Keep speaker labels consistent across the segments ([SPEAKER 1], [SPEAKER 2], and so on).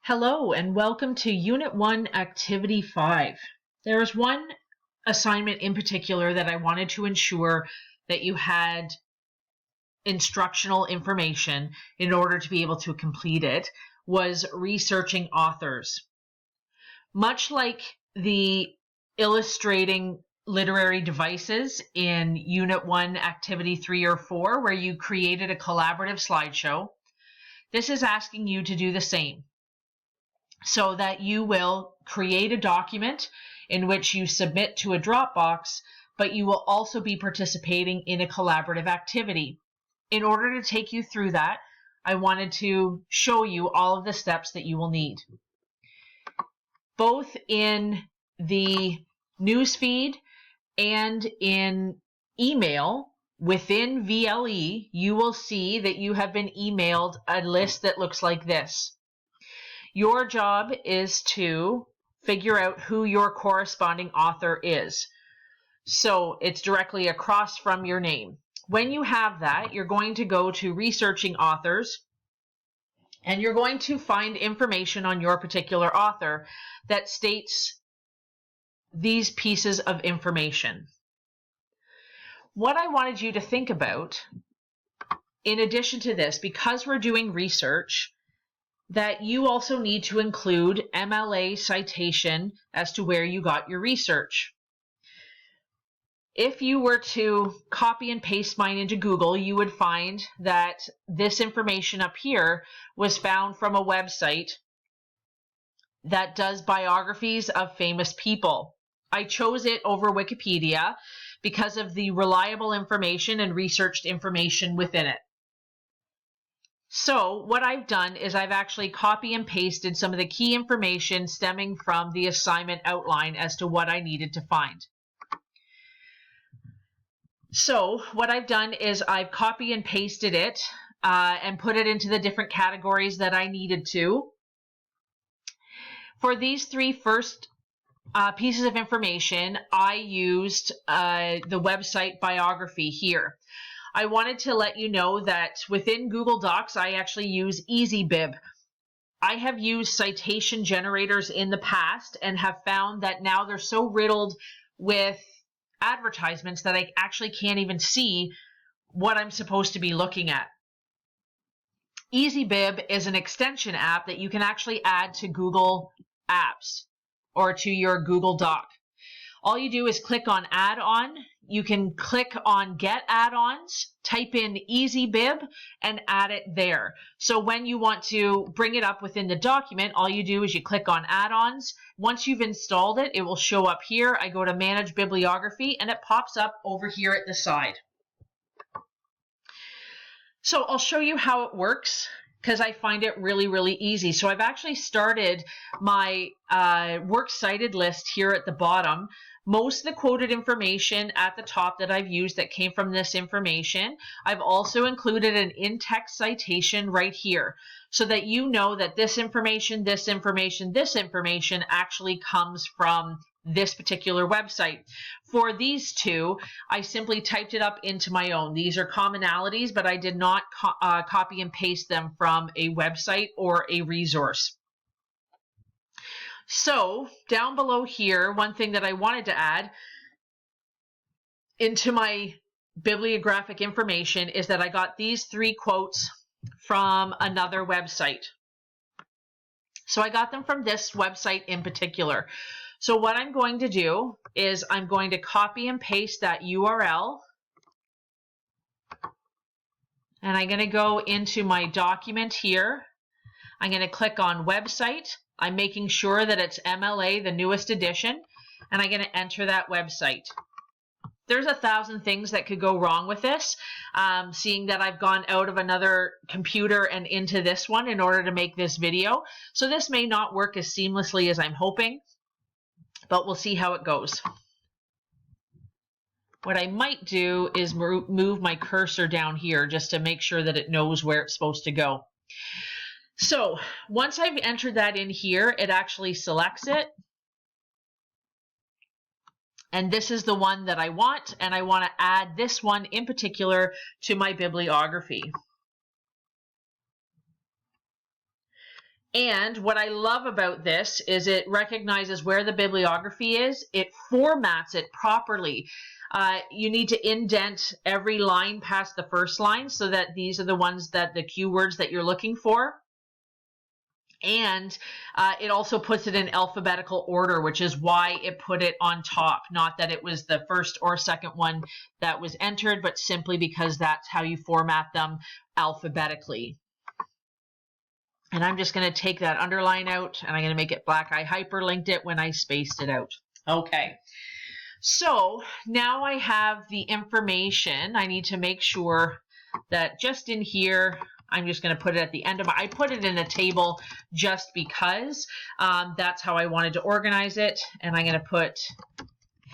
[SPEAKER 1] Hello and welcome to Unit 1, Activity 5. There is one assignment in particular that I wanted to ensure that you had instructional information in order to be able to complete it, was researching authors. Much like the illustrating literary devices in Unit 1, Activity 3 or 4, where you created a collaborative slideshow, this is asking you to do the same, so that you will create a document in which you submit to a Dropbox, but you will also be participating in a collaborative activity. In order to take you through that, I wanted to show you all of the steps that you will need. Both in the newsfeed and in email within VLE, you will see that you have been emailed a list that looks like this. Your job is to figure out who your corresponding author is. So it's directly across from your name. When you have that, you're going to go to Researching Authors, and you're going to find information on your particular author that states these pieces of information. What I wanted you to think about, in addition to this, because we're doing research, that you also need to include MLA citation as to where you got your research. If you were to copy and paste mine into Google, you would find that this information up here was found from a website that does biographies of famous people. I chose it over Wikipedia because of the reliable information and researched information within it. So what I've done is I've actually copy and pasted some of the key information stemming from the assignment outline as to what I needed to find. So what I've done is I've copy and pasted it and put it into the different categories that I needed to. For these three first pieces of information, I used the website biography here. I wanted to let you know that within Google Docs, I actually use EasyBib. I have used citation generators in the past and have found that now they're so riddled with advertisements that I actually can't even see what I'm supposed to be looking at. EasyBib is an extension app that you can actually add to Google Apps or to your Google Doc. All you do is click on Add-on. You can click on Get Add-ons, type in EasyBib, and add it there. So when you want to bring it up within the document, all you do is you click on Add-ons. Once you've installed it, it will show up here. I go to Manage Bibliography, and it pops up over here at the side. So I'll show you how it works, because I find it really easy. So I've actually started my works cited list here at the bottom. Most of the quoted information at the top that I've used that came from this information. I've also included an in-text citation right here so that you know that this information actually comes from this particular website. For these two, I simply typed it up into my own. These are commonalities, but I did not copy and paste them from a website or a resource. So down below here, one thing that I wanted to add into my bibliographic information is that I got these three quotes from another website. So I got them from this website in particular. So what I'm going to do is I'm going to copy and paste that URL, and I'm going to go into my document here. I'm going to click on website. I'm making sure that it's MLA, the newest edition, and I'm going to enter that website. There's 1,000 things that could go wrong with this, seeing that I've gone out of another computer and into this one in order to make this video. So this may not work as seamlessly as I'm hoping, but we'll see how it goes. What I might do is move my cursor down here just to make sure that it knows where it's supposed to go. So once I've entered that in here, it actually selects it. And this is the one that I want, and I want to add this one in particular to my bibliography. And what I love about this is it recognizes where the bibliography is. It formats it properly. You need to indent every line past the first line so that these are the ones that the keywords that you're looking for. And it also puts it in alphabetical order, which is why it put it on top. Not that it was the first or second one that was entered, but simply because that's how you format them alphabetically. And I'm just going to take that underline out and I'm going to make it black. I hyperlinked it when I spaced it out. Okay. So now I have the information. I need to make sure that just in here, I'm just going to put it at the end of I put it in a table just because that's how I wanted to organize it. And I'm going to put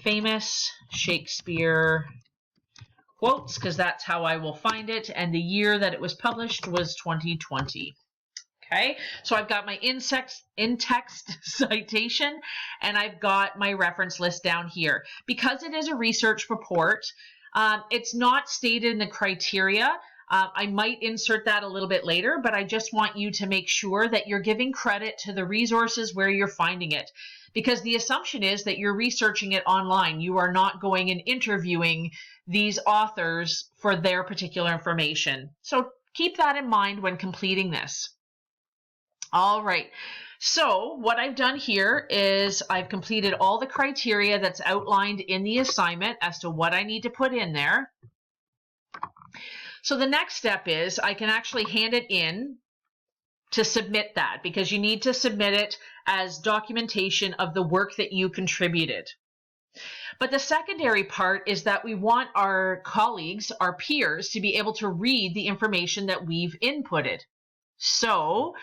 [SPEAKER 1] famous Shakespeare quotes because that's how I will find it. And the year that it was published was 2020. Okay, so I've got my in-text citation and I've got my reference list down here. Because it is a research report, it's not stated in the criteria. I might insert that a little bit later, but I just want you to make sure that you're giving credit to the resources where you're finding it. Because the assumption is that you're researching it online. You are not going and interviewing these authors for their particular information. So keep that in mind when completing this. All right, so what I've done here is I've completed all the criteria that's outlined in the assignment as to what I need to put in there. So the next step is I can actually hand it in to submit that because you need to submit it as documentation of the work that you contributed. But the secondary part is that we want our colleagues, our peers, to be able to read the information that we've inputted. So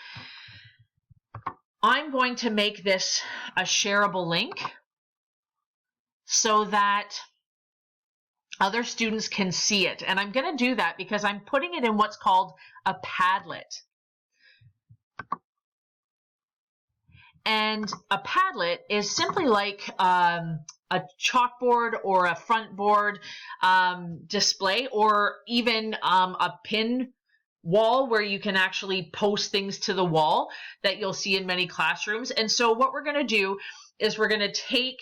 [SPEAKER 1] I'm going to make this a shareable link so that other students can see it. And I'm going to do that because I'm putting it in what's called a Padlet. And a Padlet is simply like a chalkboard or a front board display, or even a pin wall where you can actually post things to the wall that you'll see in many classrooms. And so what we're going to do is we're going to take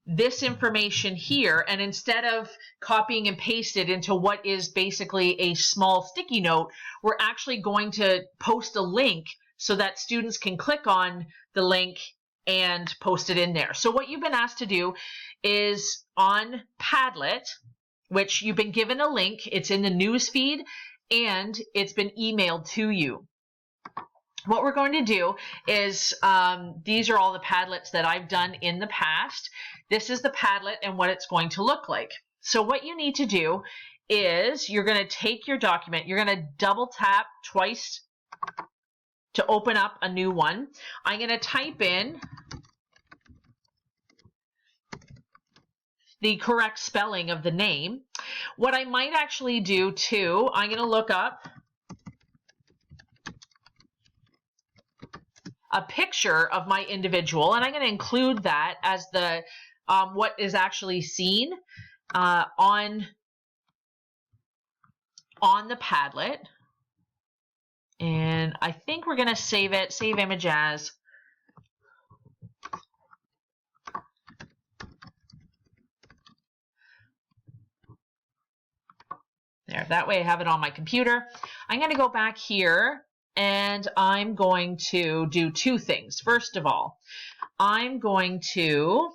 [SPEAKER 1] this information here, and instead of copying and paste it into what is basically a small sticky note, we're actually going to post a link so that students can click on the link and post it in there. So what you've been asked to do is on Padlet, which you've been given a link, it's in the news feed, and it's been emailed to you. What we're going to do is, these are all the Padlets that I've done in the past. This is the Padlet and what it's going to look like. So what you need to do is you're going to take your document, you're going to double tap twice to open up a new one. I'm going to type in the correct spelling of the name. What I might actually do too, I'm going to look up a picture of my individual, and I'm going to include that as the what is actually seen on the Padlet. And I think we're going to save it, save image as. There, that way I have it on my computer. I'm going to go back here and I'm going to do two things. First of all, I'm going to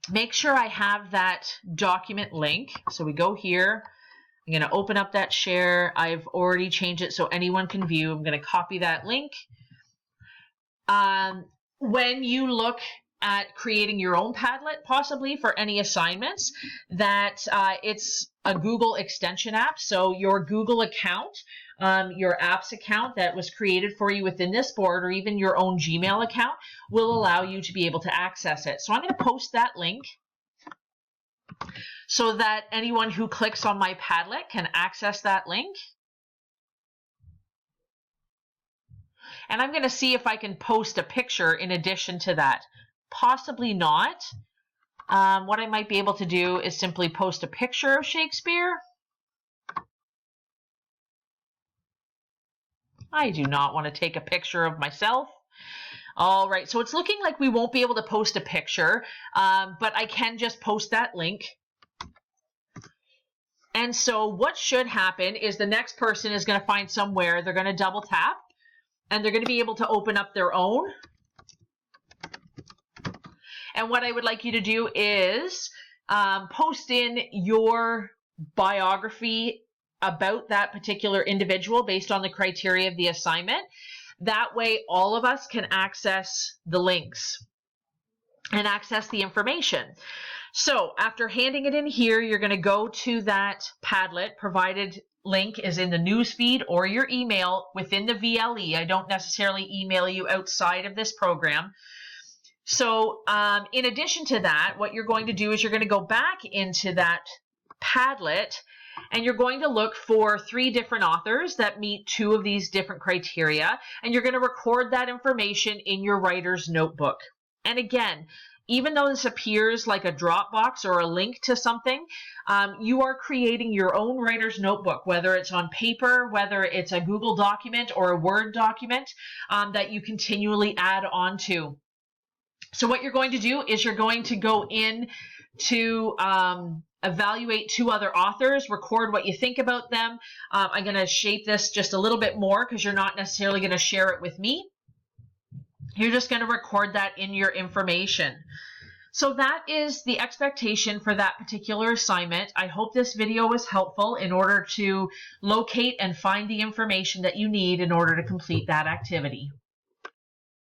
[SPEAKER 1] make sure I have that document link. So we go here. I'm going to open up that share. I've already changed it so anyone can view. I'm going to copy that link. When you look at creating your own Padlet, possibly for any assignments, that it's a Google extension app. So your Google account, your apps account that was created for you within this board, or even your own Gmail account, will allow you to be able to access it. So I'm going to post that link so that anyone who clicks on my Padlet can access that link. And I'm going to see if I can post a picture in addition to that. Possibly not. What I might be able to do is simply post a picture of Shakespeare. I do not want to take a picture of myself. All right, so it's looking like we won't be able to post a picture, but I can just post that link. And so what should happen is the next person is going to find somewhere, they're going to double tap, and they're going to be able to open up their own. And what I would like you to do is post in your biography about that particular individual based on the criteria of the assignment. That way, all of us can access the links and access the information. So after handing it in here, you're going to go to that Padlet. Provided link is in the newsfeed or your email within the VLE. I don't necessarily email you outside of this program. So in addition to that, what you're going to do is you're going to go back into that Padlet and you're going to look for 3 different authors that meet 2 of these different criteria, and you're going to record that information in your writer's notebook. And again, even though this appears like a Dropbox or a link to something, you are creating your own writer's notebook, whether it's on paper, whether it's a Google document or a Word document that you continually add on to. So what you're going to do is you're going to go in to evaluate 2 other authors, record what you think about them. I'm going to shape this just a little bit more because you're not necessarily going to share it with me. You're just going to record that in your information. So that is the expectation for that particular assignment. I hope this video was helpful in order to locate and find the information that you need in order to complete that activity.